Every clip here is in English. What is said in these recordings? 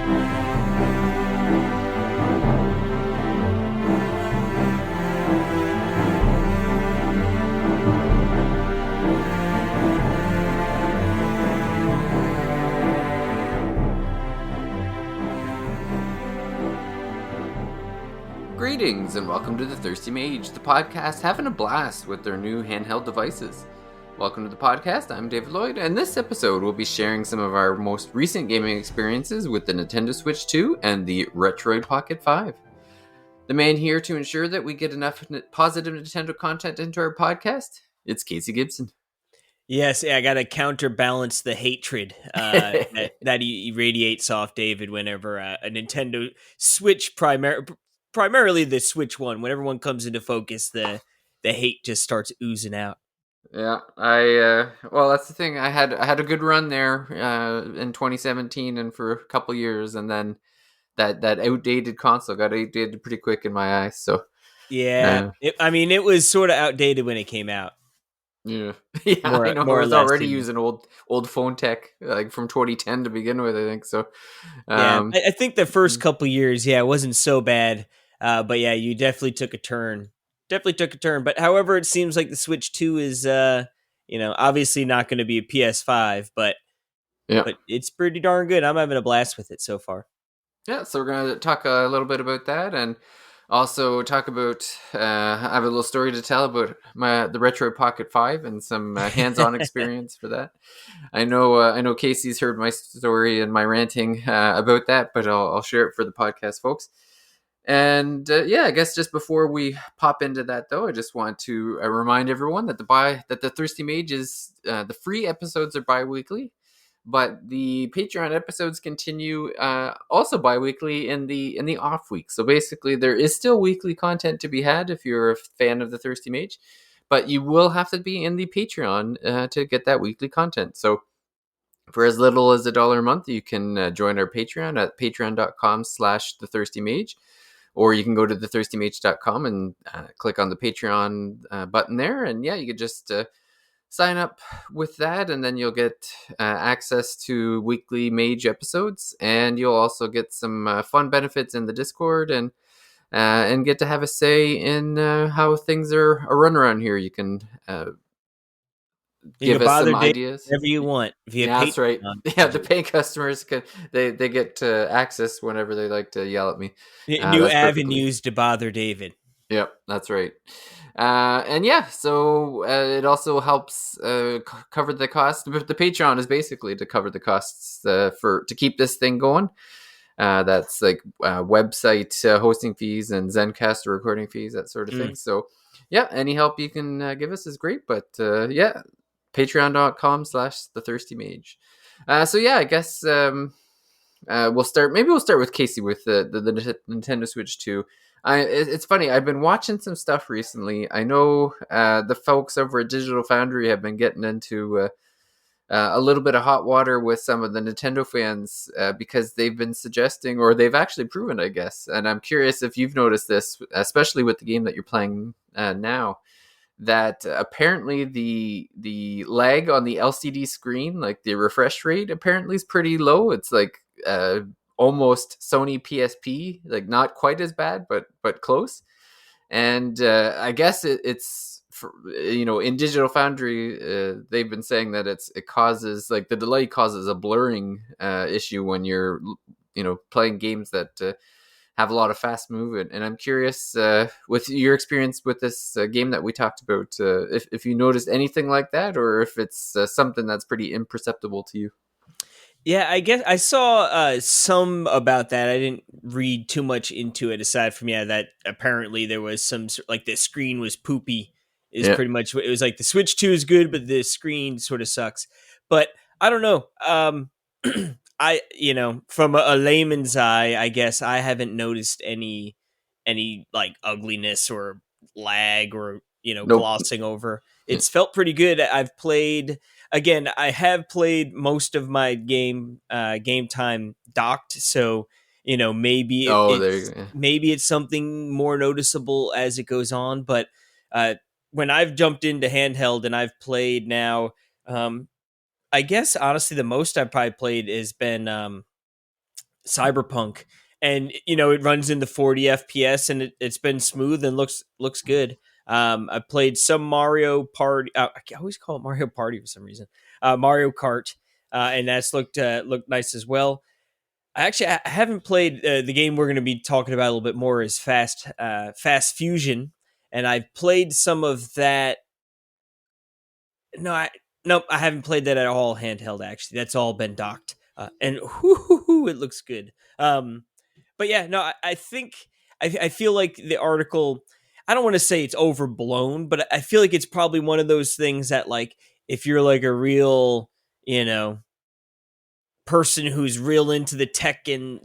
Greetings and welcome to the Thirsty Mage, the podcast having a blast with their new handheld devices. Welcome to the podcast, I'm David Lloyd, and this episode we'll be sharing some of our most recent gaming experiences with the Nintendo Switch 2 and the Retroid Pocket 5. The man here to ensure that we get enough positive Nintendo content into our podcast, it's Casey Gibson. Yes, I got to counterbalance the hatred that he radiates off David whenever a Nintendo Switch, primarily the Switch one, whenever one comes into focus, the hate just starts oozing out. Yeah, well, that's the thing. I had a good run there in 2017 and for a couple years, and then that outdated console got outdated pretty quick in my eyes. So yeah, it was sort of outdated when it came out. Yeah, I know. I was already using old phone tech, like from 2010 to begin with, I think. So, I think the first couple years, it wasn't so bad. But yeah, you definitely took a turn. But however, it seems like the Switch 2 is, obviously not going to be a PS5, but it's pretty darn good. I'm having a blast with it so far. Yeah, so we're going to talk a little bit about that, and also talk about, I have a little story to tell about the Retroid Pocket 5 and some hands-on experience for that. I know Casey's heard my story and my ranting about that, but I'll share it for the podcast folks. And I guess just before we pop into that, though, I just want to remind everyone that the Thirsty Mage is the free episodes are bi-weekly, but the Patreon episodes continue also bi-weekly in the off week. So basically, there is still weekly content to be had if you're a fan of the Thirsty Mage, but you will have to be in the Patreon to get that weekly content. So for as little as $1 a month, you can join our Patreon at patreon.com/thethirstymage. Or you can go to thethirstymage.com and click on the Patreon button there. And you could just sign up with that. And then you'll get access to weekly Mage episodes. And you'll also get some fun benefits in the Discord and get to have a say in how things are run around here. You can give us some ideas. Whatever you want. That's right. Yeah, the pay customers they get access whenever they like to yell at me. New avenues to bother David. Yep, that's right. So it also helps cover the cost. The Patreon is basically to cover the costs to keep this thing going. That's like website hosting fees and Zencaster recording fees, that sort of thing. So any help you can give us is great. But patreon.com/thethirstymage. I guess we'll start with Casey with the Nintendo Switch 2. It's funny, I've been watching some stuff recently. I know the folks over at Digital Foundry have been getting into a little bit of hot water with some of the Nintendo fans because they've been suggesting, or they've actually proven, I guess, and I'm curious if you've noticed this, especially with the game that you're playing now, that apparently the lag on the LCD screen, like the refresh rate, apparently is pretty low. It's like almost Sony PSP, like not quite as bad, but close. And I guess it's in Digital Foundry, they've been saying that it causes, like, the delay causes a blurring issue when you're playing games that have a lot of fast movement. And I'm curious, with your experience with this game that we talked about, if you noticed anything like that, or if it's something that's pretty imperceptible to you. Yeah, I guess I saw some about that. I didn't read too much into it, aside from that apparently there was some, like, the screen was poopy. Is pretty much what it was. Like, the Switch 2 is good, but the screen sort of sucks. But I don't know. I from a layman's eye, I guess I haven't noticed any like ugliness or lag or glossing over. It's felt pretty good. I have played most of my game time docked, so maybe maybe it's something more noticeable as it goes on. But when I've jumped into handheld and I've played now, I guess honestly the most I've probably played has been Cyberpunk, and it runs in the 40 FPS, and it's been smooth and looks good. I played some Mario Party. I always call it Mario Party for some reason. Mario Kart, and that's looked nice as well. I haven't played the game we're going to be talking about a little bit more is Fast Fusion, and I've played some of that. No, nope, I haven't played that at all handheld. Actually, that's all been docked, and it looks good. But yeah, no, I think I feel like the article. I don't want to say it's overblown, but I feel like it's probably one of those things that, like, if you're like a real, person who's real into the tech and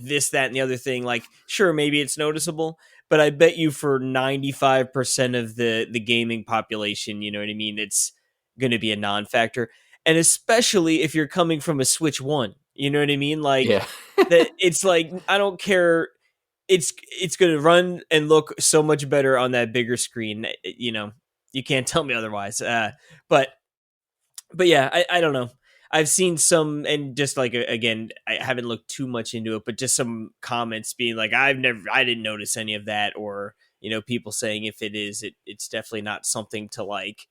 this, that, and the other thing, like, sure, maybe it's noticeable, but I bet you for 95% of the gaming population, you know what I mean, it's going to be a non-factor, and especially if you're coming from a Switch One, you know what I mean, like Yeah. that. It's like, I don't care. It's going to run and look so much better on that bigger screen. You can't tell me otherwise. But yeah, I don't know. I've seen some, and just like, again, I haven't looked too much into it, but just some comments being like, I didn't notice any of that, or people saying if it is, it's definitely not something to, like,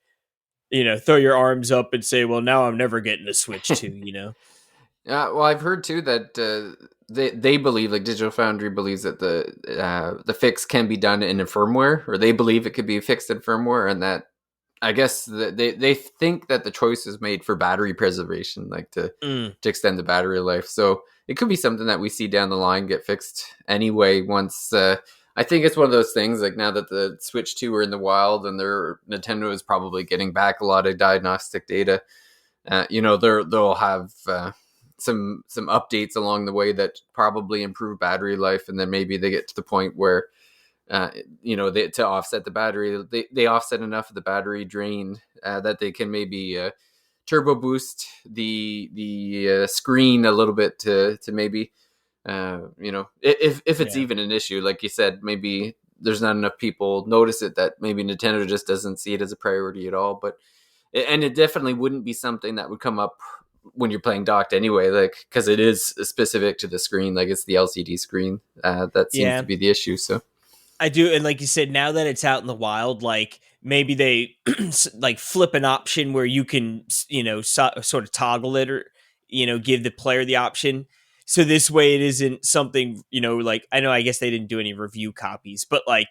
throw your arms up and say, well, now I'm never getting a Switch 2, Well, I've heard too that they believe, like Digital Foundry believes, that the fix can be done in a firmware, or they believe it could be fixed in firmware, and that I guess they think that the choice is made for battery preservation, like to extend the battery life. So it could be something that we see down the line get fixed anyway. Once I think it's one of those things, like, now that the Switch 2 are in the wild, and Nintendo is probably getting back a lot of diagnostic data. They'll have some updates along the way that probably improve battery life, and then maybe they get to the point where to offset the battery, they offset enough of the battery drain that they can maybe turbo boost the screen a little bit to maybe if it's Yeah. even an issue, like you said, maybe there's not enough people notice it, that maybe Nintendo just doesn't see it as a priority at all. But and it definitely wouldn't be something that would come up when you're playing docked anyway, like, because it is specific to the screen, like it's the LCD screen that seems to Yeah. be the issue. So I do, and like you said, now that it's out in the wild, like, maybe they like flip an option where you can, sort of toggle it, or give the player the option. So this way, it isn't something, like, I know, I guess they didn't do any review copies, but, like,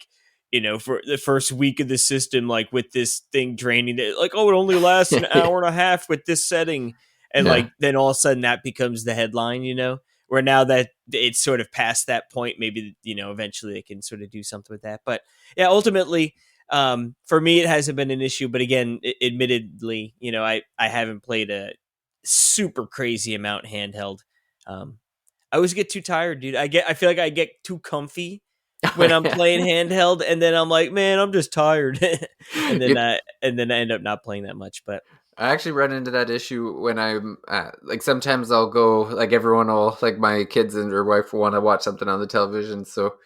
for the first week of the system, like, with this thing draining it, like, oh, it only lasts an hour and a half with this setting, and, yeah. like, then all of a sudden that becomes the headline, where now that it's sort of past that point, maybe, eventually they can sort of do something with that. But yeah, ultimately, for me, it hasn't been an issue. But again, admittedly, I haven't played a super crazy amount handheld. I always get too tired, dude. I feel like I get too comfy when I'm Yeah. playing handheld, and then I'm like, man, I'm just tired, and then Yep. I end up not playing that much. But I actually run into that issue when I'm like, sometimes I'll go, like, everyone will, like, my kids and their wife will want to watch something on the television, so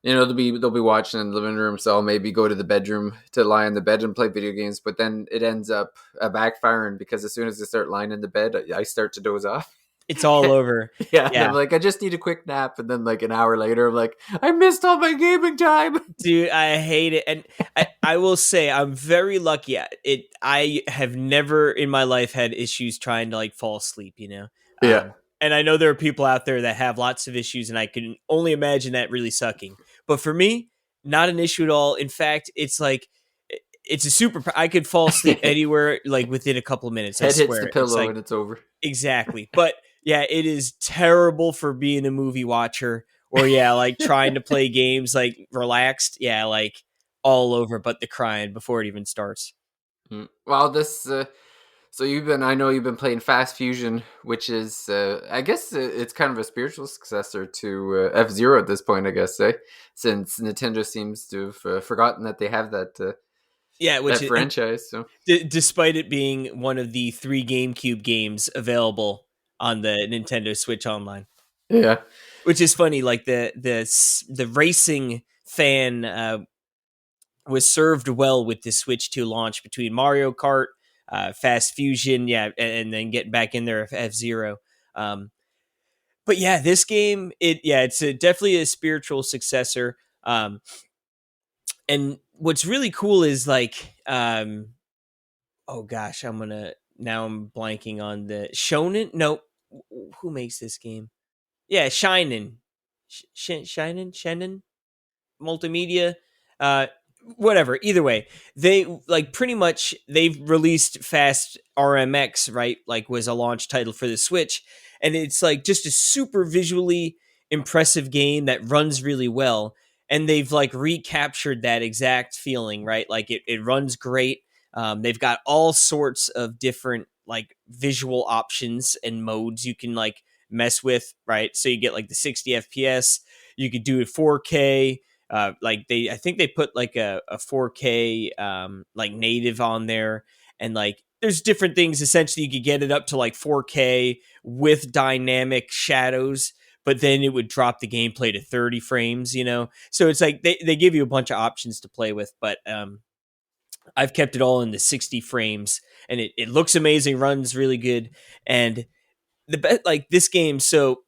they'll be watching in the living room, so I'll maybe go to the bedroom to lie in the bed and play video games, but then it ends up backfiring, because as soon as I start lying in the bed, I start to doze off. it's all over. Yeah, and I'm Yeah. like, I just need a quick nap, and then, like, an hour later, I'm like, I missed all my gaming time. Dude, I hate it. And I will say I'm very lucky. I have never in my life had issues trying to, like, fall asleep. Yeah. And I know there are people out there that have lots of issues, and I can only imagine that really sucking. But for me, not an issue at all. In fact, it's like, it's a super, I could fall asleep anywhere, like, within a couple of minutes. I Head hits the swear. It's pillow like, and it's over. exactly. But yeah, it is terrible for being a movie watcher, or, yeah, like, trying to play games, like, relaxed. Yeah, like, all over but the crying before it even starts. Well, this so I know you've been playing Fast Fusion, which is I guess it's kind of a spiritual successor to F-Zero at this point, I guess, since Nintendo seems to have forgotten that they have Yeah, which that is, and franchise. So despite it being one of the 3 GameCube games available on the Nintendo Switch Online, yeah. which is funny. Like, the racing fan was served well with the Switch 2 launch, between Mario Kart, Fast Fusion, yeah, and then getting back in there, F-Zero. Um, But yeah, this game, it's definitely a spiritual successor. And what's really cool is like, oh gosh, I'm blanking on the Shonen. No, who makes this game? Yeah, Shinen, Shinen multimedia, uh whatever. Either way, they like pretty much they've released Fast RMX, right? Like was a launch title for the Switch, and it's like just a super visually impressive game that runs really well, and they've like recaptured that exact feeling, right? Like it runs great. They've got all sorts of different like visual options and modes you can like mess with, right? So you get like the 60 FPS, you could do it 4K, like I think they put like a 4K like native on there, and like there's different things. Essentially, you could get it up to like 4K with dynamic shadows, but then it would drop the gameplay to 30 frames. So it's like they give you a bunch of options to play with, but I've kept it all in the 60 frames, and it looks amazing, runs really good, and like this game. So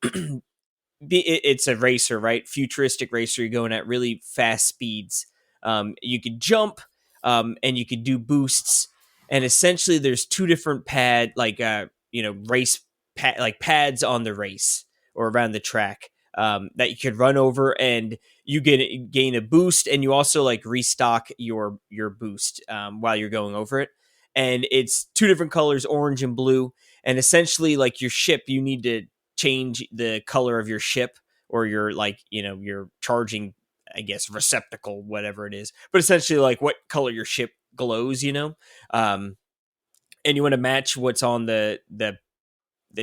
it's a racer, right? Futuristic racer. You're going at really fast speeds. You could jump, and you could do boosts. And essentially, there's two different race like pads on the race or around the track, that you could run over, and you gain a boost, and you also like restock your boost while you're going over it. And it's two different colors, orange and blue. And essentially, like your ship, you need to change the color of your ship, or your like your charging, I guess, receptacle, whatever it is, but essentially like what color your ship glows, um and you want to match what's on the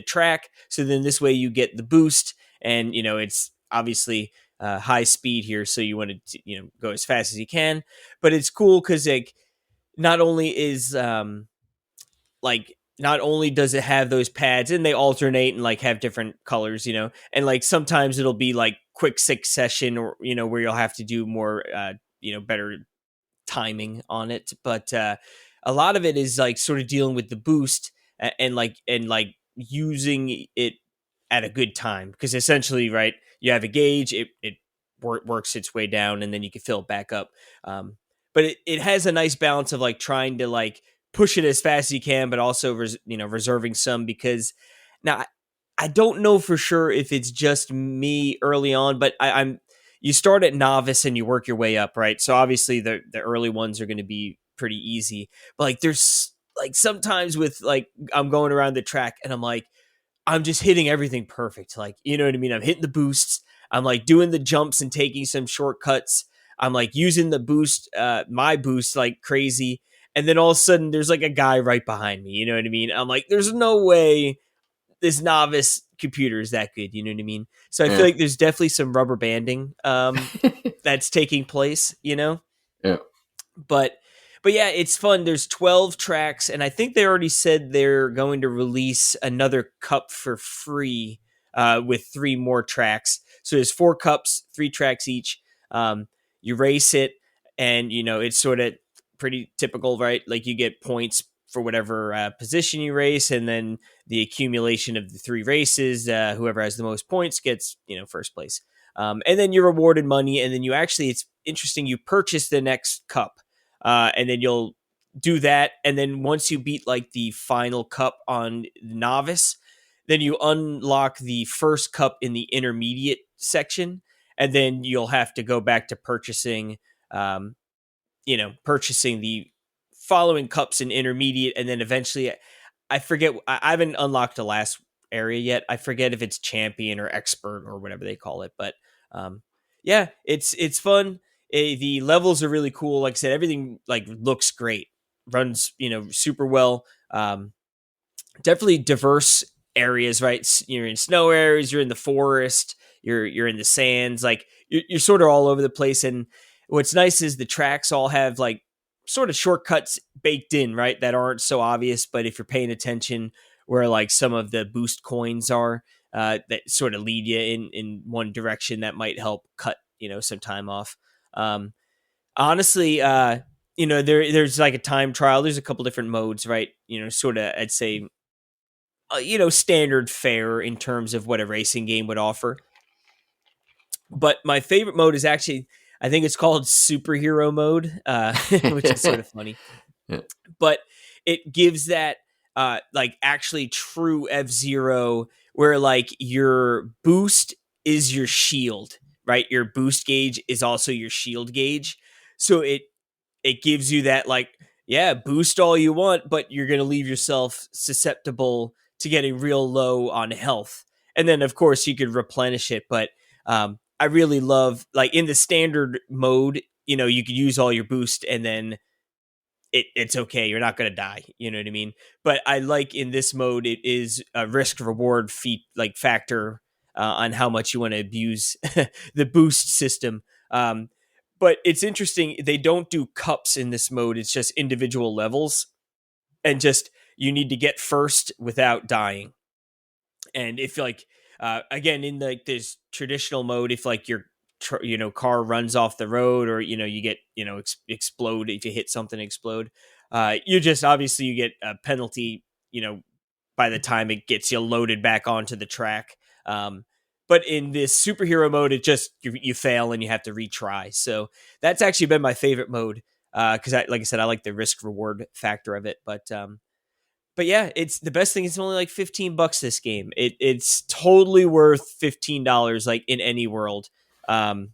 track, so then this way you get the boost. And it's obviously high speed here, so you want to go as fast as you can. But it's cool because like not only is not only does it have those pads, and they alternate and like have different colors, and like sometimes it'll be like quick succession, or where you'll have to do more better timing on it. But a lot of it is like sort of dealing with the boost, and using it at a good time, because essentially, right, you have a gauge, it works its way down, and then you can fill it back up. But it has a nice balance of like trying to like push it as fast as you can, but also reserving some, because now I don't know for sure if it's just me early on, but I'm you start at novice and you work your way up, right? So obviously the early ones are going to be pretty easy, but like there's like sometimes with like I'm going around the track and I'm just hitting everything perfect. Like, you know what I mean? I'm hitting the boosts. I'm like doing the jumps and taking some shortcuts. I'm like using the boost, my boost like crazy. And then all of a sudden there's like a guy right behind me. You know what I mean? I'm like, there's no way this novice computer is that good. You know what I mean? So I feel Yeah. like there's definitely some rubber banding that's taking place. Yeah. But yeah, it's fun. There's 12 tracks, and I think they already said they're going to release another cup for free, with 3 more tracks. So there's 4 cups, 3 tracks each. You race it, and it's sort of pretty typical, right? Like you get points for whatever position you race, and then the accumulation of the 3 races, whoever has the most points gets first place. And then you're rewarded money, and then it's interesting, you purchase the next cup, and then you'll do that. And then once you beat like the final cup on novice, then you unlock the first cup in the intermediate section, and then you'll have to go back to um, purchasing the following cups in intermediate, and then eventually, I forget, I haven't unlocked the last area yet. I forget if it's champion or expert or whatever they call it, but yeah, it's fun. The levels are really cool. Like I said, everything like looks great, runs super well. Definitely diverse areas, right? You're in snow areas, you're in the forest, you're in the sands, like you're sort of all over the place. And what's nice is the tracks all have like sort of shortcuts baked in, right? That aren't so obvious, but if you're paying attention, where like some of the boost coins are, that sort of lead you in one direction, that might help cut some time off. Um, Honestly, there's like a time trial. There's a couple different modes, right? Sort of, I'd say standard fare in terms of what a racing game would offer. But my favorite mode is actually, I think it's called superhero mode, which is sort of funny. Yeah. But it gives that like actually true F-Zero, where like your boost is your shield, right? Your boost gauge is also your shield gauge. So it gives you that, like, yeah, boost all you want, but you're going to leave yourself susceptible to getting real low on health. And then of course you could replenish it, but I really love, like, in the standard mode, you could use all your boost and then it's okay. You're not going to die. You know what I mean? But I like in this mode, it is a risk reward factor on how much you want to abuse the boost system. But it's interesting. They don't do cups in this mode. It's just individual levels, and just you need to get first without dying. And if like again in like this traditional mode, if like your car runs off the road, or you get explode, if you hit something explode, you just obviously you get a penalty by the time it gets you loaded back onto the track. But in this superhero mode, it just you fail and you have to retry. So that's actually been my favorite mode, because like I said, I like the risk reward factor of it. But yeah, it's the best thing. It's only like $15 this game. It's totally worth $15, like, in any world. Um,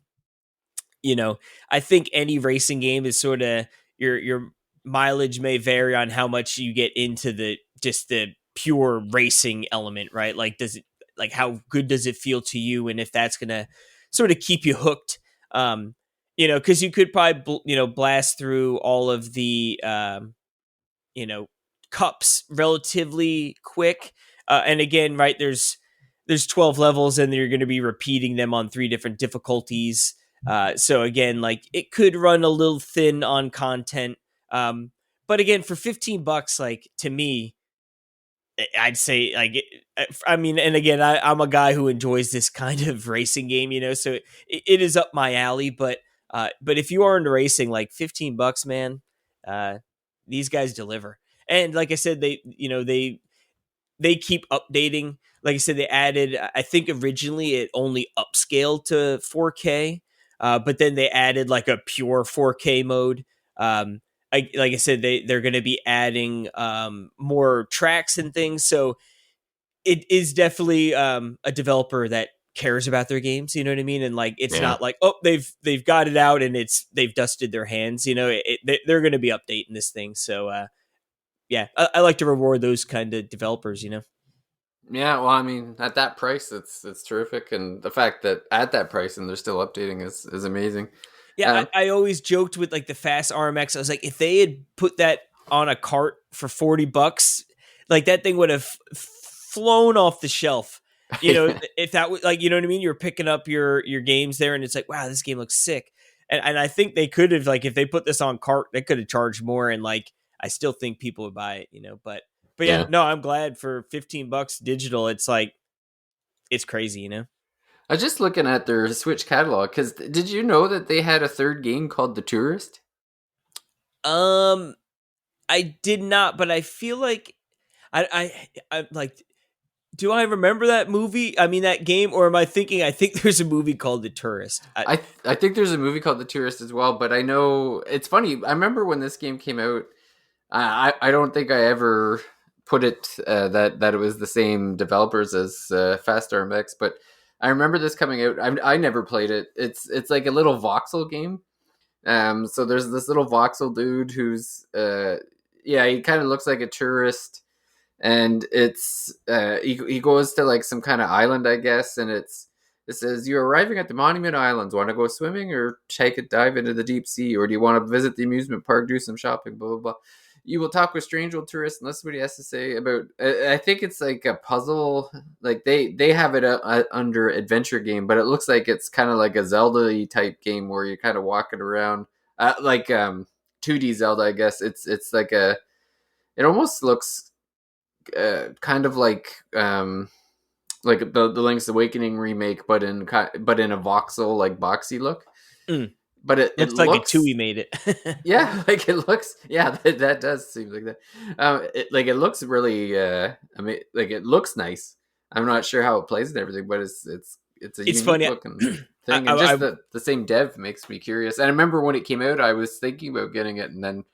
I think any racing game is sort of, your mileage may vary on how much you get into the pure racing element, right? Like, how good does it feel to you, and if that's gonna sort of keep you hooked. Because you could probably blast through all of the you know cups relatively quick, and again, right, there's 12 levels, and you're going to be repeating them on 3 different difficulties. So again, like, it could run a little thin on content. But again, for $15, like, to me, I'd say, like, I mean, and again, I'm a guy who enjoys this kind of racing game, so it is up my alley. But if you are into racing, like, $15, man, uh, these guys deliver. And like I said, they keep updating. Like I said, they added, I think originally it only upscaled to 4K, but then they added like a pure 4K mode. Like I said, they're going to be adding more tracks and things. So it is definitely a developer that cares about their games. You know what I mean? And, like, it's Yeah. not like, oh, they've got it out and they've dusted their hands. They're going to be updating this thing. So yeah, I like to reward those kind of developers. Yeah, well, I mean, at that price, it's terrific, and the fact that at that price and they're still updating is amazing. Yeah, Um, I always joked with, like, the fast RMX. I was like, if they had put that on a cart for $40, like, that thing would have flown off the shelf. If that was, like, you know what I mean? You're picking up your games there, and it's like, wow, this game looks sick. And I think they could have, like, if they put this on cart, they could have charged more. And, like, I still think people would buy it. But yeah, yeah, no, I'm glad for $15 digital. It's like, it's crazy. I was just looking at their Switch catalog because did you know that they had a third game called The Tourist? Um, I did not, but I feel like I like. Do I remember that movie? I mean, that game, or am I thinking? I think there's a movie called The Tourist. I think there's a movie called The Tourist as well, but I know it's funny. I remember when this game came out. I don't think I ever put it that it was the same developers as Fast RMX, but I remember this coming out. I never played it. It's like a little voxel game. So there's this little voxel dude who's yeah, he kind of looks like a tourist, and it's he goes to like some kind of island, I guess, and it says you're arriving at the Monument Islands. Want to go swimming or take a dive into the deep sea, or do you want to visit the amusement park, do some shopping, blah blah blah. You will talk with strange old tourists and listen to what he has to say about. I think it's like a puzzle. Like they have it under adventure game, but it looks like it's kind of like a Zelda type game where you're kind of walking around, like 2D Zelda. I guess it's like a. It almost looks kind of like the Link's Awakening remake, but in a voxel, like boxy look. Mm. but it Looks like a looks, Tui made it. yeah, like it looks, yeah, that does seem like that. Like it looks really, I mean, like it looks nice. I'm not sure how it plays and everything, but it's a It's unique funny. looking I, thing, and just I, the same dev makes me curious. And I remember when it came out, I was thinking about getting it, and then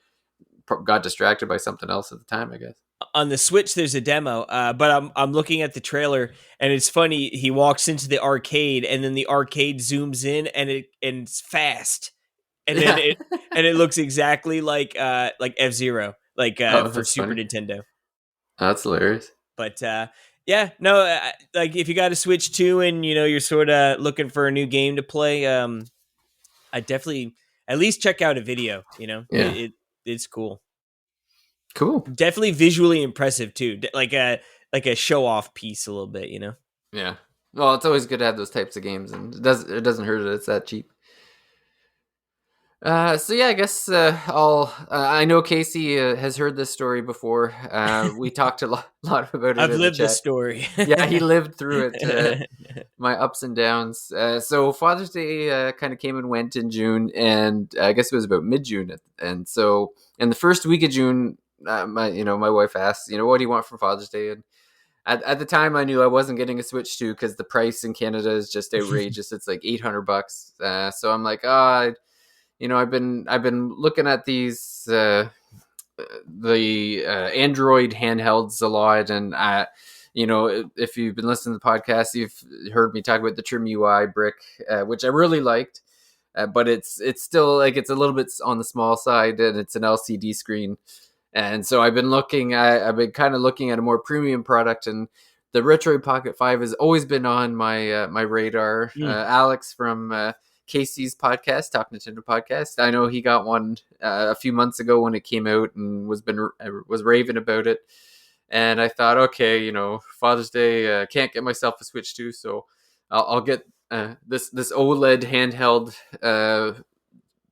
got distracted by something else at the time, I guess. on the Switch, there's a demo, but I'm looking at the trailer, and it's funny. He walks into the arcade, and then the arcade zooms in, and it's fast, and then Yeah. it looks exactly like F-Zero, Oh, for that's Super funny. Nintendo. Oh, that's hilarious. But yeah, no, like if you got a Switch 2 and you're sort of looking for a new game to play, I definitely at least check out a video. Yeah. It's cool. Cool. Definitely visually impressive too, like a show off piece a little bit. Yeah. Well, it's always good to have those types of games, and it doesn't hurt that it's that cheap. So yeah, I guess I'll. I know Casey has heard this story before. We talked a lot about it I've in the lived this chat. story. Yeah, he lived through it. My ups and downs. So Father's Day kind of came and went in June, and I guess it was about mid June. And so in the first week of June, my wife asked, what do you want for Father's Day? And at the time, I knew I wasn't getting a Switch 2 because the price in Canada is just outrageous. It's like $800. So I'm like, I've been looking at these the Android handhelds a lot, and if you've been listening to the podcast, you've heard me talk about the Trim UI brick, which I really liked, but it's still like it's a little bit on the small side, and it's an LCD screen, and so I've been kind of looking at a more premium product, and the Retroid Pocket 5 has always been on my radar. Mm. Alex from Casey's podcast, Talk Nintendo podcast. I know he got one a few months ago when it came out and was raving about it. And I thought, okay, Father's Day, can't get myself a Switch 2, so I'll get this OLED handheld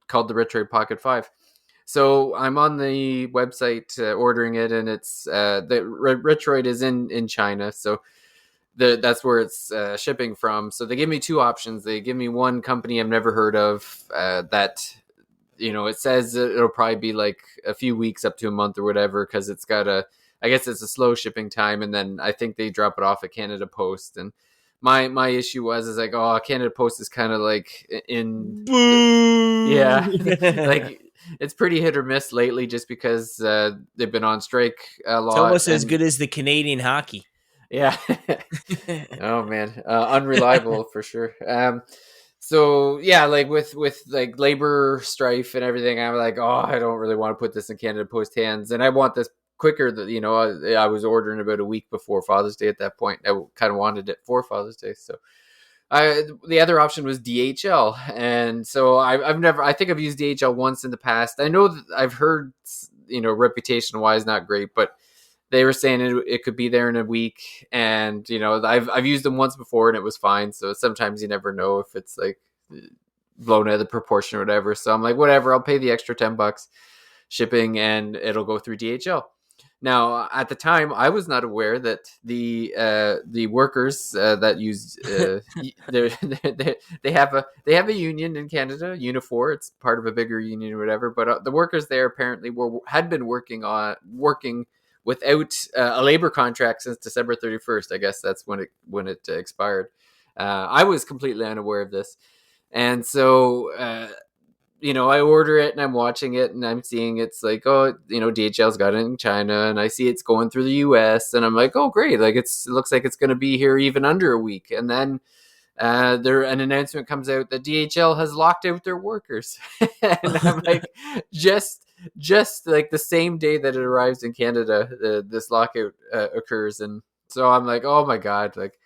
called the Retroid Pocket 5. So I'm on the website ordering it, and it's the Retroid is in China, so that's where it's shipping from. So they give me two options. They give me one company I've never heard of that it says it'll probably be like a few weeks up to a month or whatever, because I guess it's a slow shipping time, and then I think they drop it off at Canada Post. And my issue is like, oh, Canada Post is kind of like Boo! yeah, like it's pretty hit or miss lately, just because they've been on strike a It's lot. almost as And good as the Canadian hockey. yeah. Oh man, unreliable for sure. So yeah, like with like labor strife and everything, I'm like, oh, I don't really want to put this in Canada Post hands, and I want this quicker. That I was ordering about a week before Father's Day at that point. I kind of wanted it for Father's Day, so the other option was DHL, and so I think I've used DHL once in the past. I know that I've heard reputation wise not great, but they were saying it could be there in a week, and I've used them once before and it was fine. So sometimes you never know if it's like blown out of the proportion or whatever. So I'm like, whatever, I'll pay the extra $10 shipping and it'll go through DHL. Now, at the time, I was not aware that the workers that use they have a union in Canada, Unifor. It's part of a bigger union or whatever. But the workers there apparently had been working without a labor contract since December 31st. I guess that's when it expired. I was completely unaware of this, and so I order it and I'm watching it and I'm seeing it's like, oh, DHL's got it in China, and I see it's going through the US, and I'm like, oh, great. Like it looks like it's going to be here even under a week. And then an announcement comes out that DHL has locked out their workers. And I'm like, just like the same day that it arrives in Canada, this lockout occurs. And so I'm like, oh my God, like,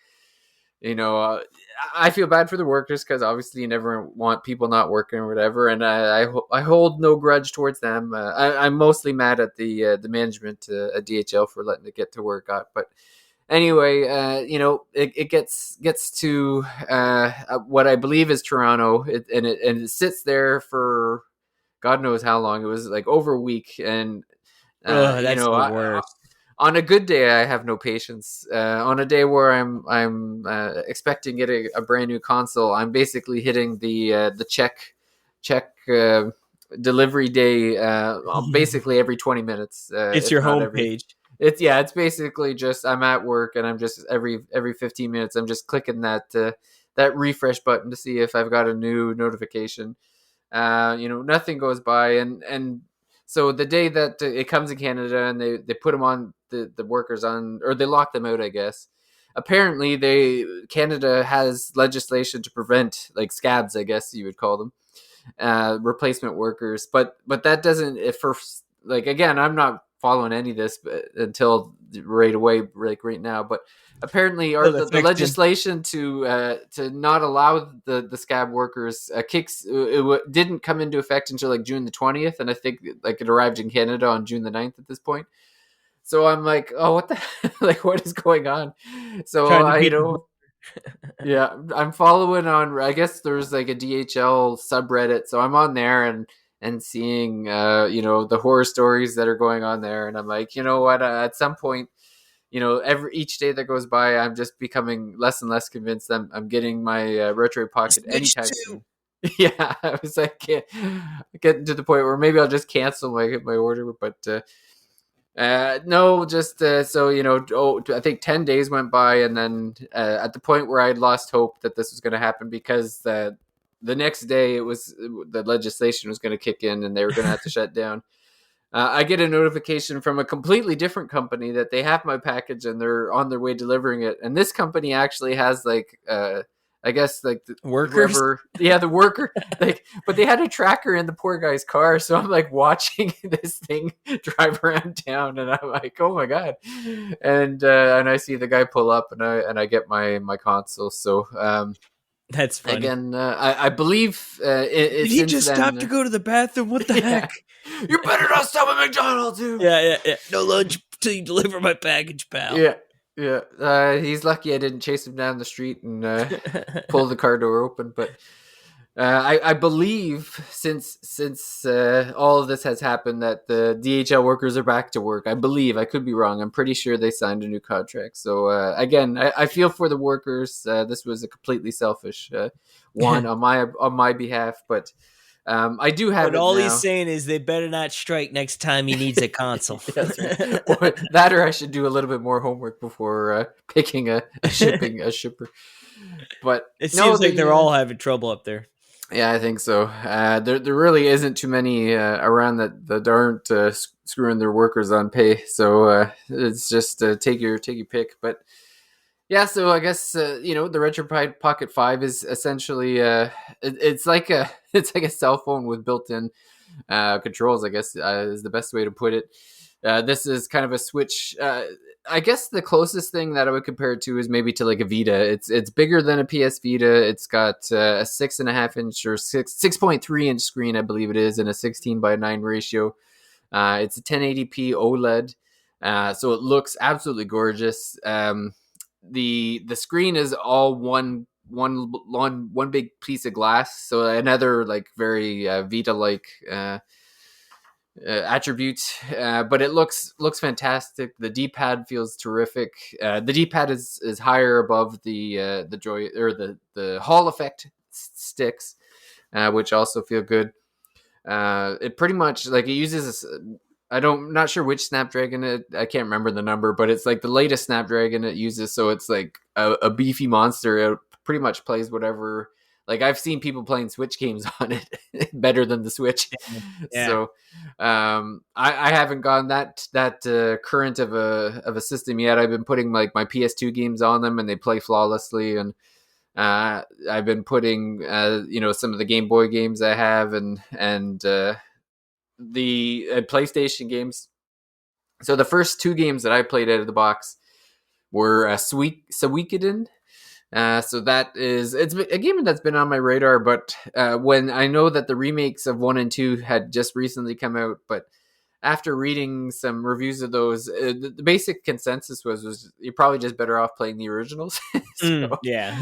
I feel bad for the workers, because obviously you never want people not working or whatever, and I hold no grudge towards them. I'm mostly mad at the management at DHL for letting it get to where it got. But anyway, it gets to what I believe is Toronto, and it sits there for God knows how long. It was like over a week, and That's the worst. on a good day, I have no patience. On a day where I'm expecting to get a brand new console, I'm basically hitting the check check delivery day basically every 20 minutes, It's if your not every. homepage. It's basically just I'm at work and I'm just every 15 minutes I'm just clicking that refresh button to see if I've got a new notification. Nothing goes by, and so the day that it comes in Canada and they put them on the workers on, or they lock them out, I guess. Apparently, Canada has legislation to prevent like scabs, I guess you would call them, replacement workers. But that doesn't, if for like, again, I'm not following any of this until right away, like right now. But apparently, Oh, the legislation to not allow the scab workers didn't come into effect until like June the 20th, and I think like it arrived in Canada on June the 9th at this point. So I'm like, oh, what the like, what is going on? So Trying to I, beat the. yeah, I'm following on. I guess there's like a DHL subreddit, so I'm on there and seeing the horror stories that are going on there, and I'm like, you know what? At some point, each day that goes by, I'm just becoming less and less convinced I'm getting my Retroid Pocket Switch anytime to. soon. Yeah, I was like getting to the point where maybe I'll just cancel my order, but. No, just so I think 10 days went by, and then at the point where I had lost hope that this was going to happen, because the next day the legislation was going to kick in and they were going to have to shut down. I get a notification from a completely different company that they have my package and they're on their way delivering it. And this company actually has like I guess like Workers. whoever, yeah, the worker, like, but they had a tracker in the poor guy's car, so I'm like watching this thing drive around town, and I'm like, oh my god, and I see the guy pull up, and I get my console. So That's funny. again, I believe Did he since just stop to then, go to the bathroom? What the yeah, heck? you better not stop at McDonald's, dude. Yeah. No lunch till you deliver my package, pal. Yeah, yeah. He's lucky I didn't chase him down the street and pull the car door open. But I believe since all of this has happened, that the DHL workers are back to work. I believe. I could be wrong. I'm pretty sure they signed a new contract. So again, I feel for the workers. This was a completely selfish one on my behalf, but. I do have But it all he's now. saying is they better not strike next time he needs a console. That's right. Or that, or I should do a little bit more homework before picking a shipper. But It no, seems like they're all having trouble up there. yeah, I think so. There really isn't too many around that aren't screwing their workers on pay. So it's just take your pick. But yeah, so I guess the Retroid Pocket 5 is essentially it's like a it's like a cell phone with built-in controls, I guess is the best way to put it. This is kind of a Switch. I guess the closest thing that I would compare it to is maybe to like a Vita. It's bigger than a PS Vita. It's got a 6.5 inch or 6.3 inch screen, I believe it is, and a 16:9 ratio. It's a 1080p OLED, so it looks absolutely gorgeous. The screen is all one big piece of glass, so another like very Vita like attributes, but it looks fantastic. The D-pad feels terrific. The D-pad is higher above the joy, or the Hall effect sticks, which also feel good. It pretty much like it uses not sure which Snapdragon I can't remember the number, but it's like the latest Snapdragon it uses. So it's like a beefy monster. It pretty much plays whatever. Like I've seen people playing Switch games on it better than the Switch. Yeah. So I haven't gone that current of a system yet. I've been putting like my PS2 games on them and they play flawlessly. And I've been putting some of the Game Boy games I have and the PlayStation games. So the first two games that I played out of the box were Suikoden. So it's a game that's been on my radar, but when I know that the remakes of 1 and 2 had just recently come out, but after reading some reviews of those, the basic consensus was you're probably just better off playing the originals. So, Yeah.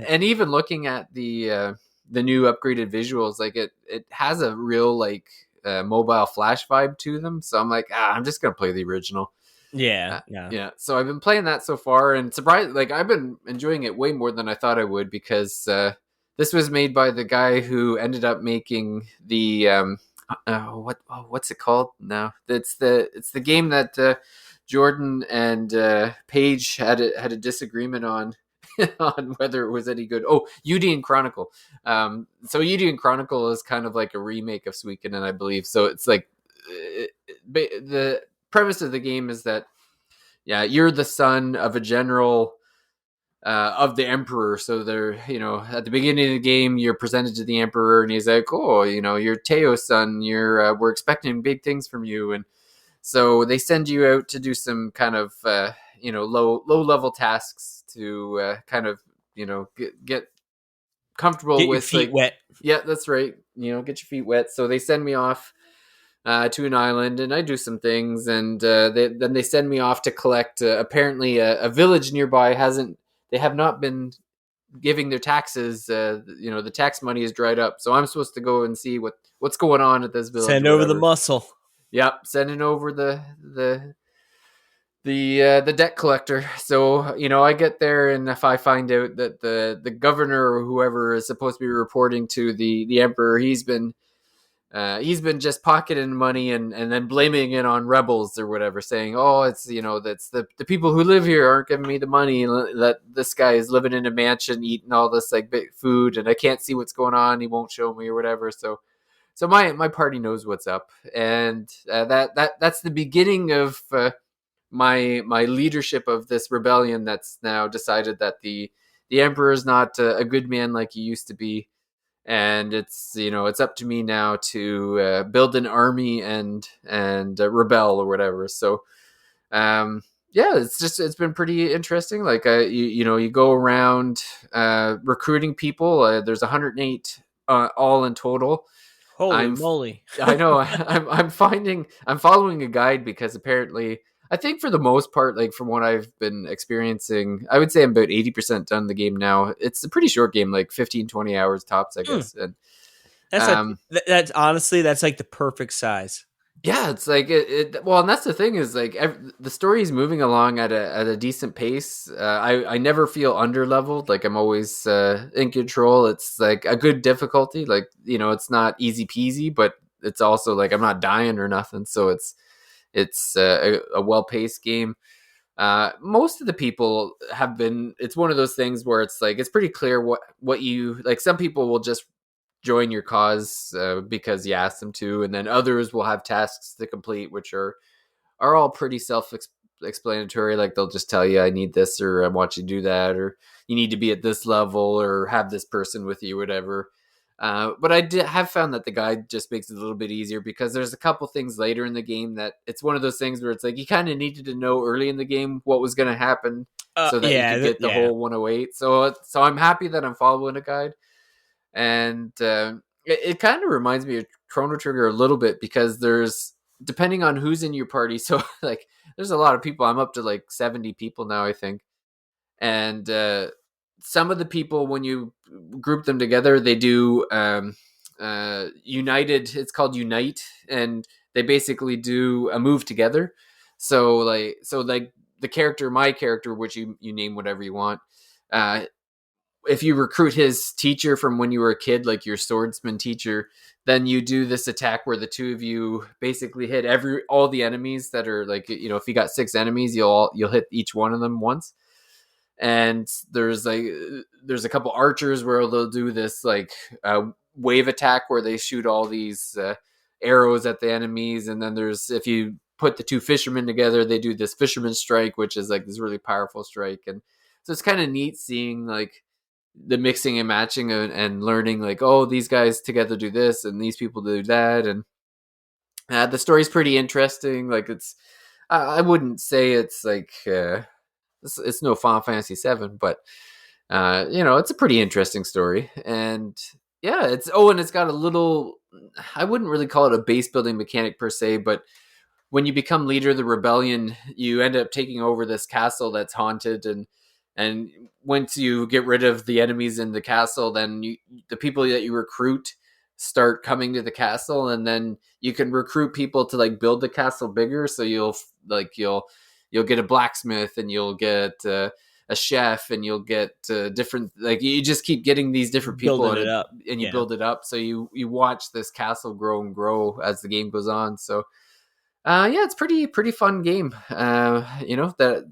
and even looking at the new upgraded visuals, like it has a real like mobile flash vibe to them. So I'm like, I'm just gonna play the original. Yeah. Yeah. So I've been playing that so far, and surprised, like I've been enjoying it way more than I thought I would, because this was made by the guy who ended up making the what's it called? No, it's the game that Jordan and Paige had a disagreement on on whether it was any good. Oh, Udian Chronicle. So Udian Chronicle is kind of like a remake of Suikoden, I believe. So it's like the premise of the game is that yeah, you're the son of a general of the emperor. So they're, at the beginning of the game, you're presented to the emperor, and he's like, "Oh, you're Teo's son. We're expecting big things from you." And so they send you out to do some kind of, low level tasks to kind of, get comfortable Get your with feet like, wet. yeah, that's right. Get your feet wet. So they send me off to an island, and I do some things, and then they send me off to collect. Apparently, a village nearby hasn't. They have not been giving their taxes. The tax money is dried up, so I'm supposed to go and see what's going on at this village Send or over the whatever. muscle. Yep, sending over the debt collector. So I get there, and if I find out that the governor or whoever is supposed to be reporting to the emperor, he's been just pocketing money and then blaming it on rebels or whatever, saying, "Oh, it's that's the people who live here aren't giving me the money, and that this guy is living in a mansion eating all this like big food, and I can't see what's going on. He won't show me or whatever." So my party knows what's up, and that's the beginning of my leadership of this rebellion that's now decided that the emperor is not a good man like he used to be, and it's up to me now to build an army and rebel or whatever. So yeah, it's been pretty interesting. Like you go around recruiting people. There's 108 all in total. Holy I'm moly. I know I'm following a guide because apparently I think for the most part, like from what I've been experiencing, I would say I'm about 80% done the game now. It's a pretty short game, like 15-20 hours tops, I Mm, guess. And that's a, um that's honestly that's like the perfect size. yeah, it's like well, and that's the thing is like the story is moving along at a decent pace. I never feel under leveled. Like I'm always in control. It's like a good difficulty. Like it's not easy peasy, but it's also like I'm not dying or nothing. So it's a well paced game. Most of the people have been. It's one of those things where it's like it's pretty clear what you like. Some people will just join your cause because you ask them to, and then others will have tasks to complete, which are all pretty self-explanatory. Like they'll just tell you, "I need this," or "I want you to do that," or "You need to be at this level," or "Have this person with you," whatever. But have found that the guide just makes it a little bit easier because there's a couple things later in the game that it's one of those things where it's like you kind of needed to know early in the game what was going to happen so that you Yeah, could get the yeah. whole 108. So I'm happy that I'm following a guide, and it kind of reminds me of Chrono Trigger a little bit because there's depending on who's in your party. So like, there's a lot of people. I'm up to like 70 people now, I think, and some of the people when you group them together, they do united. It's called Unite, and they basically do a move together. So like the character, my character, which you name whatever you want. If you recruit his teacher from when you were a kid, like your swordsman teacher, then you do this attack where the two of you basically hit all the enemies that are like, if you got 6 enemies, you'll hit each one of them once. And there's a couple archers where they'll do this like wave attack where they shoot all these arrows at the enemies, and then there's if you put the two fishermen together, they do this fisherman strike, which is like this really powerful strike. And so it's kind of neat seeing like the mixing and matching and learning like, oh, these guys together do this and these people do that. And the story's pretty interesting. Like I wouldn't say it's like it's no Final Fantasy 7, but it's a pretty interesting story. And yeah, and it's got a little, I wouldn't really call it a base building mechanic per se, but when you become leader of the rebellion, you end up taking over this castle that's haunted, and once you get rid of the enemies in the castle, then the people that you recruit start coming to the castle, and then you can recruit people to like build the castle bigger. So you'll get a blacksmith, and you'll get a chef, and you'll get different, like you just keep getting these different people, Building it up. and you Yeah. build it up. So you watch this castle grow and grow as the game goes on. So yeah, it's pretty fun game. That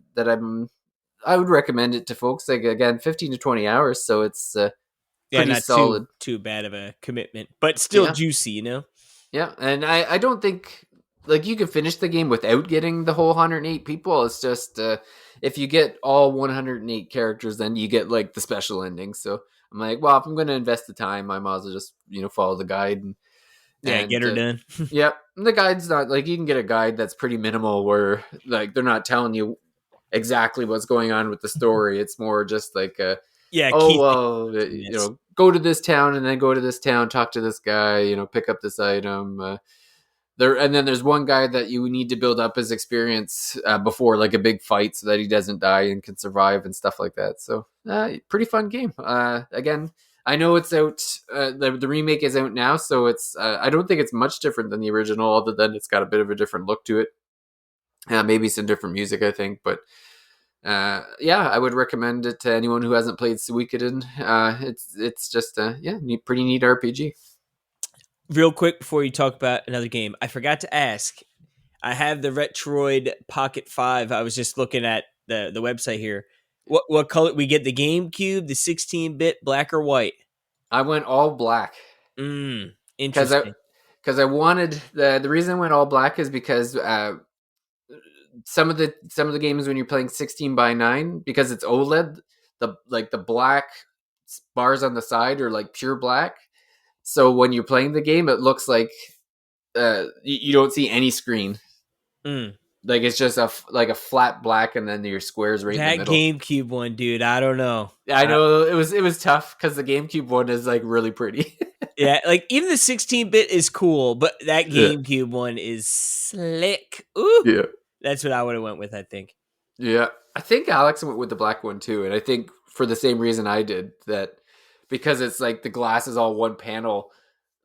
I would recommend it to folks. Like again, 15 to 20 hours, so it's Yeah, pretty not too solid. too bad of a commitment, but still Yeah, juicy, you know? yeah, and I don't think like you can finish the game without getting the whole 108 people. It's just if you get all 108 characters, then you get like the special ending. So I'm like, well, if I'm going to invest the time, I might as well just follow the guide Yeah, and get her done. yeah, the guide's not like you can get a guide that's pretty minimal where like they're not telling you exactly what's going on with the story. It's more just like Yeah, oh key well, things. go to this town and then go to this town, talk to this guy, pick up this item. There and then there's one guy that you need to build up his experience before like a big fight so that he doesn't die and can survive and stuff like that. So pretty fun game. Again, I know it's out. The remake is out now, so it's. I don't think it's much different than the original, other than it's got a bit of a different look to it. Maybe some different music, I think, but yeah, I would recommend it to anyone who hasn't played Suikoden. It's just pretty neat RPG. Real quick before you talk about another game, I forgot to ask. I have the Retroid Pocket 5. I was just looking at the website here. What color we get? The GameCube, the 16-bit, black or white? I went all black because I Interesting. because I wanted the reason I went all black is because some of the games when you're playing 16:9 because it's OLED, the black bars on the side are like pure black. So when you're playing the game, it looks like you don't see any screen. Mm. Like it's just a flat black, and then your squares right in the That middle. GameCube one, dude, I don't know. I know it was tough because the GameCube one is like really pretty. Yeah, like even the 16-bit is cool, but that Yeah, GameCube one is slick. Ooh, yeah, that's what I would have went with, I think. yeah. I think Alex went with the black one too, and I think for the same reason I did that because it's like the glass is all one panel.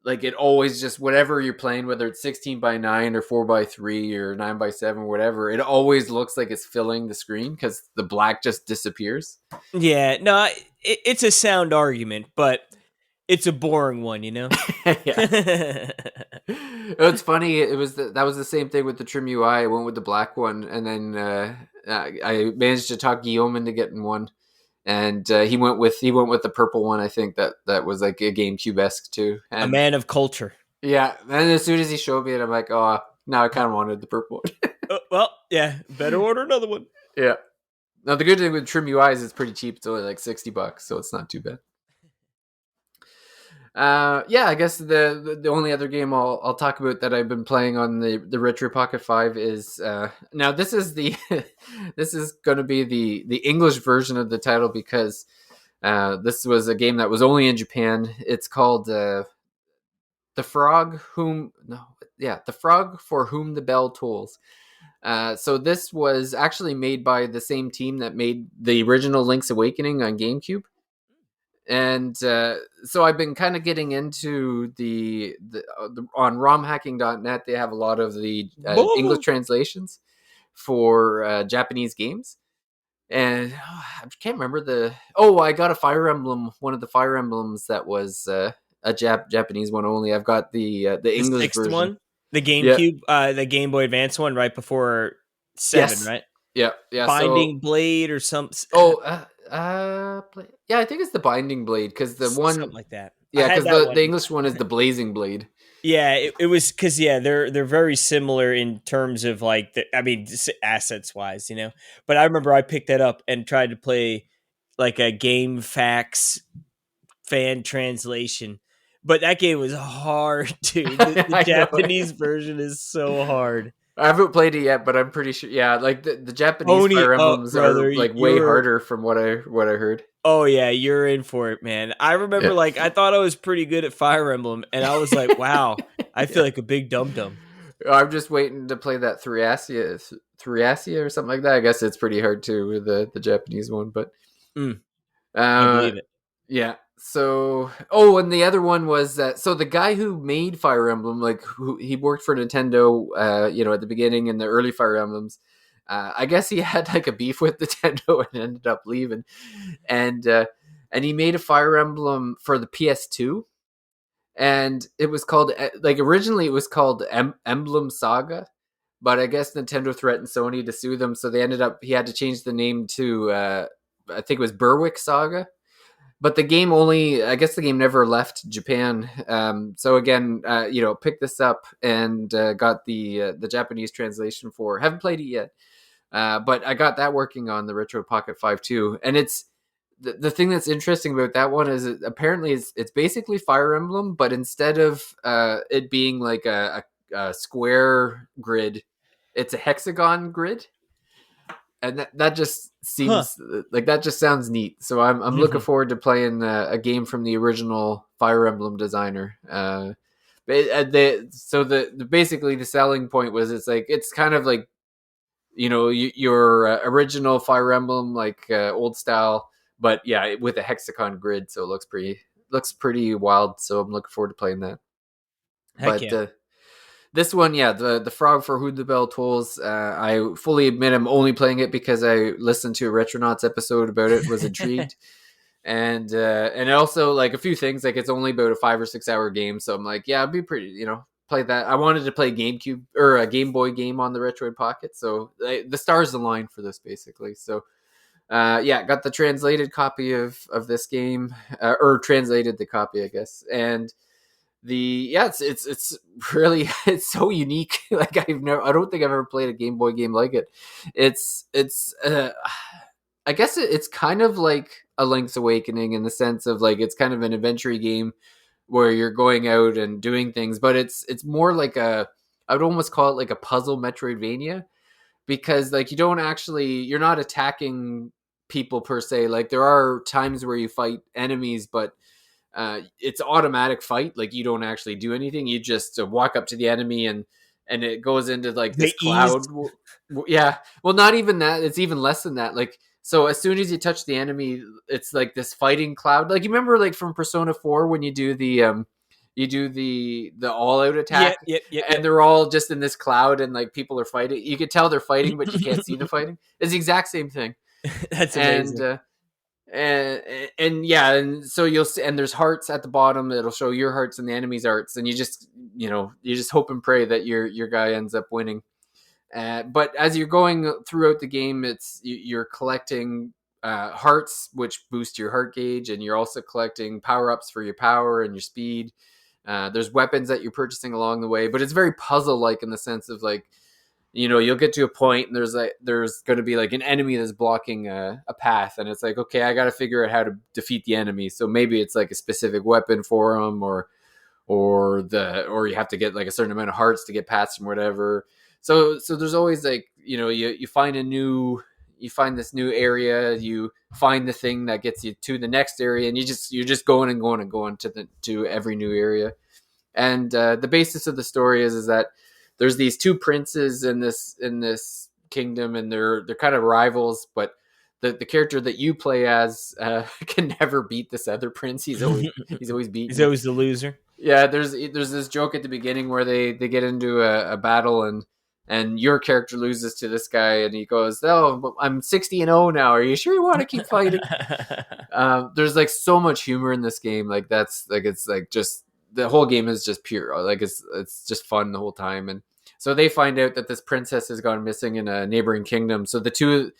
Like it always just whatever you're playing, whether it's 16:9 or 4:3 or 9:7, whatever, it always looks like it's filling the screen because the black just disappears. Yeah, no, it's a sound argument, but it's a boring one, you know? Yeah, it's funny. That was the same thing with the Trim UI. I went with the black one, and then I managed to talk Guillaume into getting one, and he went with the purple one. I think that was like a GameCube esque too, A and man of culture. yeah. And as soon as he showed me it, I'm like, oh, now I kind of wanted the purple one. Well, yeah, better order another one. Yeah. Now the good thing with Trim UI is it's pretty cheap. It's only like $60, so it's not too bad. Yeah, I guess the only other game I'll talk about that I've been playing on the Retroid Pocket 5 is now this is the this is going to be the English version of the title because this was a game that was only in Japan. It's called the Frog Whom no yeah the Frog for Whom the Bell Tolls. So this was actually made by the same team that made the original Link's Awakening on GameCube. And so I've been kind of getting into the on romhacking.net. They have a lot of the English translations for Japanese games. And I can't remember I got a Fire Emblem, one of the Fire Emblems that was a Japanese one only. I've got the The English sixth version. one, the Yeah. GameCube, the Game Boy Advance one, right before 7, Yes. right? Yeah. Yeah. Binding Blade or something. Yeah, I think it's the Binding Blade because the Something one, like that. I yeah, had because that the one. English one is the Blazing Blade. Yeah, it was because they're very similar in terms of like assets wise, you know. But I remember I picked that up and tried to play like a Game Facts fan translation, but that game was hard, dude. The I know. Japanese version is so hard. I haven't played it yet, but I'm pretty sure. Yeah, like the Japanese Pony Fire up, Emblems brother. are like way harder from what I heard. Oh yeah, you're in for it, man. I remember Yeah. like I thought I was pretty good at Fire Emblem, and I was like, wow, I feel like a big dum dum. I'm just waiting to play that Thriasia or something like that. I guess it's pretty hard too with the Japanese one, but I uh, believe it. yeah. So, and the other one was that. So the guy who made Fire Emblem, like he worked for Nintendo, at the beginning in the early Fire Emblems. I guess he had like a beef with Nintendo and ended up leaving, and uh, and he made a Fire Emblem for the PS2, and it was called like originally it was called Emblem Saga, but I guess Nintendo threatened Sony to sue them, so they ended up he had to change the name to I think it was Berwick Saga. But the game only, I guess the game never left Japan. So again, picked this up and got the Japanese translation for. Haven't played it yet, but I got that working on the Retroid Pocket 5 too. And it's the thing that's interesting about that one is apparently it's basically Fire Emblem, but instead of it being like a square grid, it's a hexagon grid, and that just Huh. seems like that just sounds neat. So I'm looking forward to playing a game from the original Fire Emblem designer. Basically the selling point was it's kind of like your original Fire Emblem like old style, but yeah, with a hexagon grid, so it looks pretty wild. So I'm looking forward to playing that. Heck But yeah. this one, yeah, the Frog for Who the Bell Tolls. I fully admit I'm only playing it because I listened to a Retronauts episode about it, was intrigued, and also like a few things. Like it's only about a 5 or 6 hour game, so I'm like, yeah, it'd be pretty, play that. I wanted to play GameCube or a Game Boy game on the Retroid Pocket, so the stars align for this basically. So yeah, got the translated copy of this game, or translated the copy, I guess, and it's really it's so unique. Like I don't think I've ever played a Game Boy game like it. It's I guess it's kind of like a Link's Awakening in the sense of like it's kind of an adventure game where you're going out and doing things, but it's more like I would almost call it like a puzzle Metroidvania, because like you're not attacking people per se. Like there are times where you fight enemies, but it's automatic fight. Like you don't actually do anything. You just walk up to the enemy and it goes into like The this ease. cloud. Yeah. Well, not even that. It's even less than that. Like so, as soon as you touch the enemy, it's like this fighting cloud. Like you remember, like from Persona 4 when you do the all out Yep, attack, yep, yep, and yep. they're all just in this cloud and like people are fighting. You could tell they're fighting, but you can't see the fighting. It's the exact same thing. That's And amazing. and yeah, and so you'll see, and there's hearts at the bottom. It'll show your hearts and the enemy's hearts, and you just hope and pray that your guy ends up winning. But as you're going throughout the game, you're collecting hearts, which boost your heart gauge, and you're also collecting power ups for your power and your speed. There's weapons that you're purchasing along the way, but it's very puzzle like in the sense of like you'll get to a point and there's going to be like an enemy that's blocking a path, and it's like, okay, I got to figure out how to defeat the enemy. So maybe it's like a specific weapon for them, or you have to get like a certain amount of hearts to get past them or whatever. So there's always like you find this new area, you find the thing that gets you to the next area, and you're just going and going and going to every new area. And the basis of the story is that there's these two princes in this kingdom, and they're kind of rivals, but the character that you play as can never beat this other prince. He's always He's beaten. always the loser. Yeah, there's this joke at the beginning where they get into a battle, and your character loses to this guy, and he goes, "Oh, I'm 60-0 now. Are you sure you want to keep fighting?" There's like so much humor in this game. Like that's like it's like just the whole game is just pure. Like it's just fun the whole time. And so they find out that this princess has gone missing in a neighboring kingdom. So the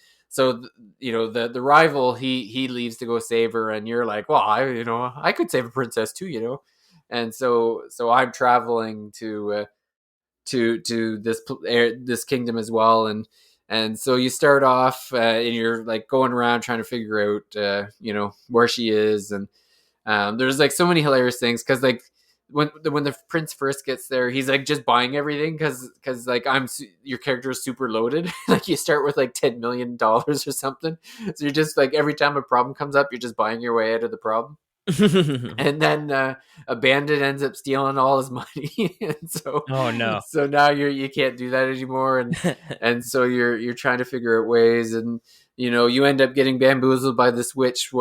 rival he leaves to go save her, and you're like, well, I could save a princess too. And so I'm traveling to this kingdom as well, and so you start off and you're like going around trying to figure out where she is. And there's like so many hilarious things because like when the prince first gets there, he's like just buying everything because like your character is super loaded. Like you start with like $10 million or something, so you're just like every time a problem comes up, you're just buying your way out of the problem. And then a bandit ends up stealing all his money, and so Oh no. so now you can't do that anymore, and so you're trying to figure out ways, and you end up getting bamboozled by this witch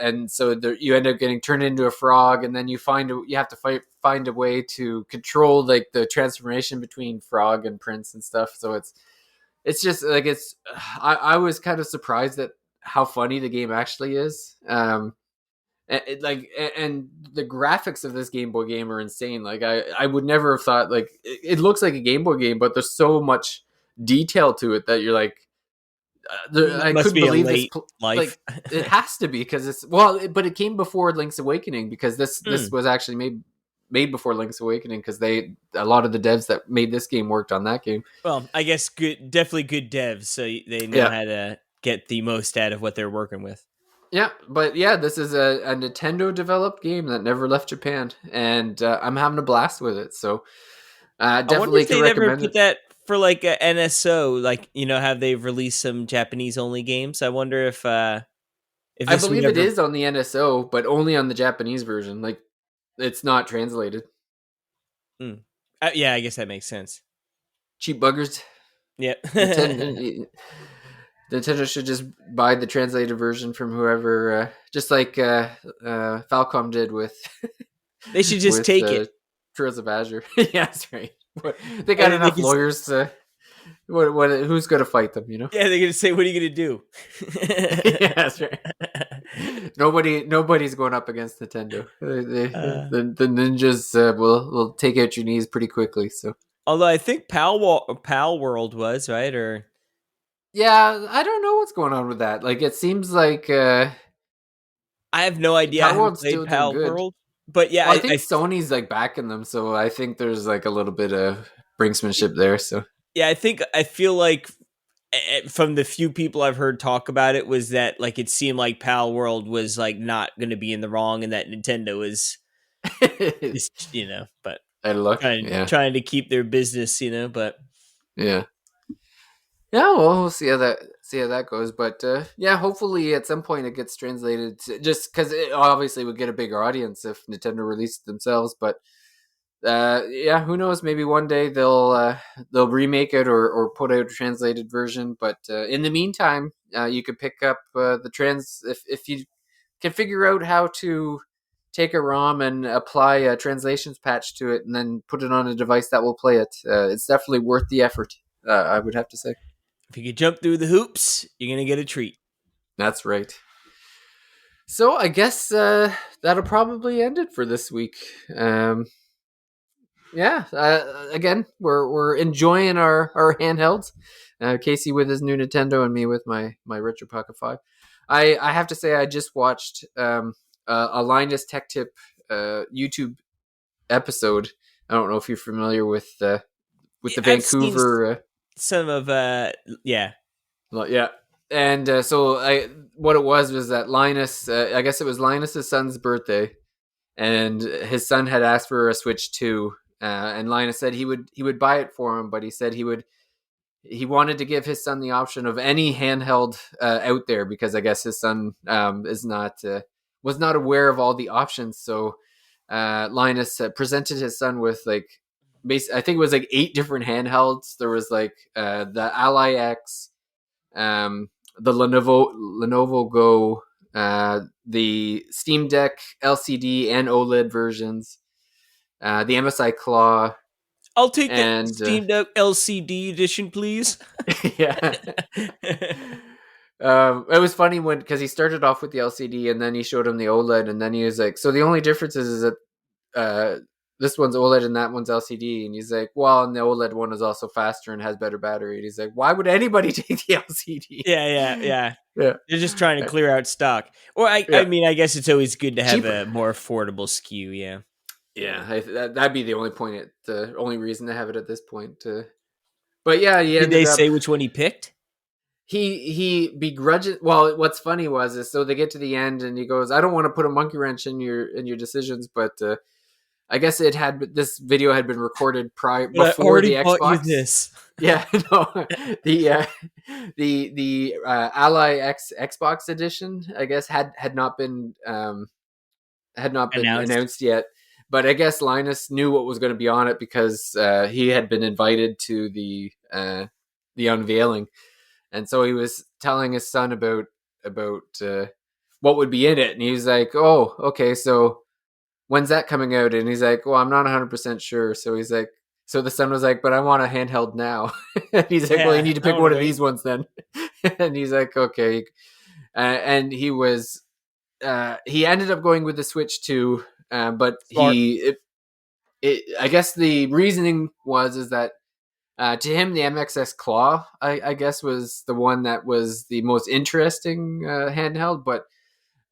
and so you end up getting turned into a frog, and then you have to find a way to control like the transformation between frog and prince and stuff. So it's just like I was kind of surprised at how funny the game actually is. And the graphics of this Game Boy game are insane. Like I would never have thought like it looks like a Game Boy game, but there's so much detail to it that you're like I Must couldn't be a believe this. late life. Like it has to be because it's well, but it came before Link's Awakening because this Hmm. was actually made before Link's Awakening because they a lot of the devs that made this game worked on that game. Well, I guess good, definitely good devs, so they know Yeah, how to get the most out of what they're working with. yeah, but yeah, this is a Nintendo developed game that never left Japan, and I'm having a blast with it. So I wonder definitely if can they'd ever recommend put it. that for like a NSO, like have they've released some Japanese only games. I wonder if I this would believe it ever. is on the NSO, but only on the Japanese version. Like it's not translated. Mm. Yeah, I guess that makes sense. Cheap buggers. Yeah. Nintendo, Nintendo should just buy the translated version from whoever, just like Falcom did with They should just with take it, Trails of Azure. Yeah, that's right. They and got then they enough can. lawyers to. Who's going to fight them? You know. Yeah, they're gonna say, "What are you gonna do?" Yeah, that's right. Nobody's going up against Nintendo. uh, The ninjas will take out your knees pretty quickly. So although I think Pal World was right, or yeah, I don't know what's going on with that. Like it seems like I have no idea. I Power haven't World's played still doing Pal good. World, but yeah, Well, I think Sony's like backing them, so I think there's like a little bit of brinksmanship there. So yeah, I feel like from the few people I've heard talk about it was that like it seemed like Pal World was like not going to be in the wrong, and that Nintendo is but I look, trying yeah, trying to keep their business, but yeah, yeah. Well, we'll see how that goes. But yeah, hopefully at some point it gets translated. Just because it obviously would get a bigger audience if Nintendo released it themselves. But yeah, who knows? Maybe one day they'll remake it or put out a translated version. But in the meantime, you could pick up the trans if you can figure out how to take a ROM and apply a translations patch to it, and then put it on a device that will play it. It's definitely worth the effort. I would have to say. if you could jump through the hoops, you're gonna get a treat. That's right. So I guess that'll probably end it for this week. Yeah, again, we're enjoying our handhelds. Casey with his new Nintendo, and me with my Retroid Pocket 5. I have to say, I just watched a Linus Tech Tip YouTube episode. I don't know if you're familiar with the I've seen Vancouver. some of yeah. Yeah, and so what it was that Linus. I guess it was Linus's son's birthday, and his son had asked for a Switch 2, and Linus said he would buy it for him, but he said he wanted to give his son the option of any handheld out there because I guess his son is not was not aware of all the options. So Linus presented his son with like I think it was like 8 different handhelds. There was like the Ally X, the Lenovo Go, the Steam Deck LCD and OLED versions, the MSI Claw, I'll take the and Steam Deck LCD edition, please. yeah. It was funny because he started off with the LCD and then he showed him the OLED, and then he was like, "So the only difference is that this one's OLED and that one's LCD." And he's like, "Well, and the OLED one is also faster and has better battery." And he's like, "Why would anybody take the LCD?" Yeah. Yeah, They're just trying to clear out stock. Or I yeah, mean, I guess it's always good to have cheaper. a more affordable SKU. Yeah. Yeah, that'd be the only point. The only reason to have it at this point. But yeah, he Did they ended up say which one he picked? he begrudges. Well, what's funny is so they get to the end and he goes, "I don't want to put a monkey wrench in your decisions, but I guess this video had been recorded prior But I before the already bought you Xbox." this. Yeah, no, the Ally X Xbox edition, I guess had not been Announced. announced yet. But I guess Linus knew what was going to be on it because he had been invited to the unveiling, and so he was telling his son about what would be in it, and he was like, "Oh, okay, so when's that coming out?" And he's like, "Well, I'm not 100% sure." So he's like, So the son was like, "But I want a handheld now." And he's like, "Well, you Yeah, need to I pick want to one of wait. these ones then." And he's like, "Okay." And he ended up going with the Switch 2, but Smart. I guess the reasoning was is that to him the MXS Claw I guess was the one that was the most interesting handheld, but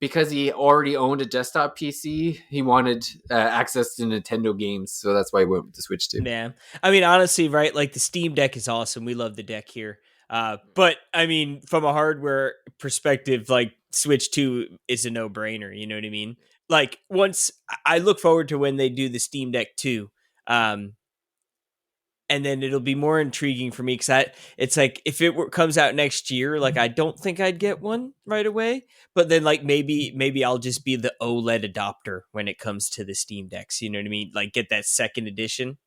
because he already owned a desktop PC, he wanted access to Nintendo games, so that's why he went with the Switch 2. Yeah. I mean, honestly, right? Like the Steam Deck is awesome. We love the deck here. But I mean, from a hardware perspective, like Switch 2 is a no brainer. You know what I mean? Like, once I look forward to when they do the Steam Deck 2. Um, and then it'll be more intriguing for me because it's like if comes out next year, like I don't think I'd get one right away. But then like maybe I'll just be the OLED adopter when it comes to the Steam Decks. You know what I mean? Like get that second edition.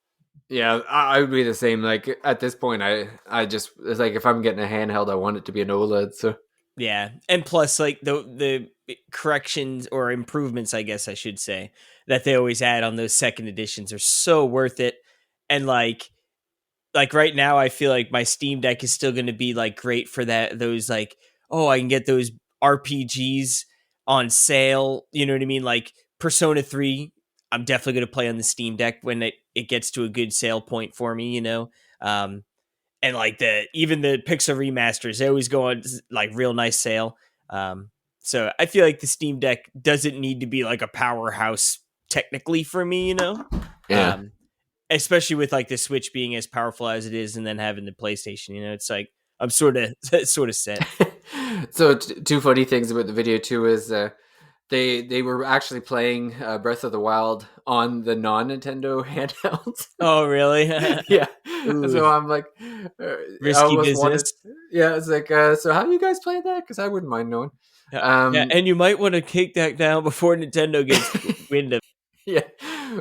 Yeah, I would be the same. Like at this point, I just it's like if I'm getting a handheld, I want it to be an OLED. So Yeah, and plus, like the corrections or improvements, I guess I should say, that they always add on those second editions are so worth it. And like right now, I feel like my Steam Deck is still going to be like great for that. Those like, oh, I can get those RPGs on sale. You know what I mean? Like Persona 3, I'm definitely going to play on the Steam Deck when it gets to a good sale point for me. Um, and like even the Pixel remasters, they always go on like real nice sale. Um, so I feel like the Steam Deck doesn't need to be like a powerhouse technically for me, yeah. um, especially with like the Switch being as powerful as it is, and then having the PlayStation. It's like I'm sort of sort of set. So two funny things about the video too is they were actually playing Breath of the Wild on the non Nintendo handhelds. Oh, really? Yeah. Ooh, So I'm like, I risky almost wanted. business. Yeah, it's like, so how do you guys play that? Because I wouldn't mind knowing. Yeah, yeah, Um, and you might want to kick that down before Nintendo gets wind of. yeah.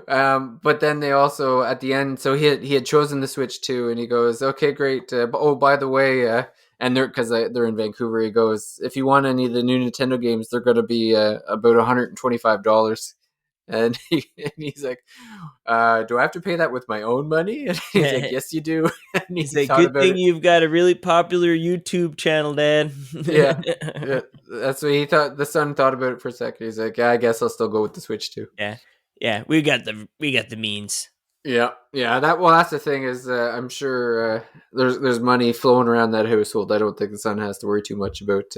But then they also at the end, so he had chosen the Switch 2, and he goes, "Okay, great. Oh, by the way, and they're in Vancouver. He goes, if you want any of the new Nintendo games, they're going to be about $125." And he's like, "Do I have to pay that with my own money?" And he's like, It. "Yes, you do." And he It's a thought good about thing it. you've got a really popular YouTube channel, Dad. Yeah, yeah. That's what he thought. The son thought about it for a second. He's like, "Yeah, I guess I'll still go with the Switch 2." Yeah, yeah, we got the means. Yeah, yeah. That's the thing is, I'm sure there's money flowing around that household. I don't think the son has to worry too much about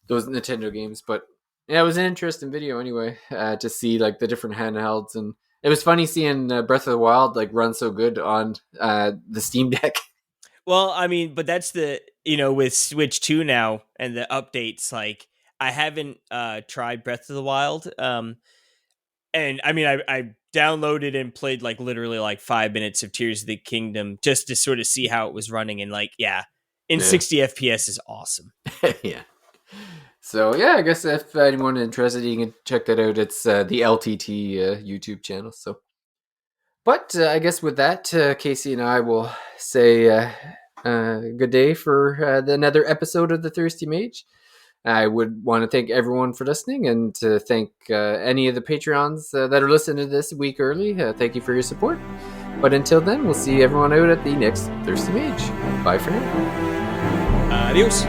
those Nintendo games. But yeah, it was an interesting video anyway to see like the different handhelds, and it was funny seeing Breath of the Wild like run so good on the Steam Deck. Well, I mean, but that's the with Switch 2 now and the updates. Like, I haven't tried Breath of the Wild. And I mean, I downloaded and played like literally like 5 minutes of Tears of the Kingdom just to sort of see how it was running, and like, yeah, in Yeah, 60 FPS is awesome. yeah. So yeah, I guess if anyone interested, you can check that out. It's the LTT YouTube channel. So. But I guess with that, Casey and I will say good day for another episode of the Thirsty Mage. I would want to thank everyone for listening and to thank any of the Patreons that are listening to this a week early. Thank you for your support. But until then, we'll see everyone out at the next Thirsty Mage. Bye for now. Adios.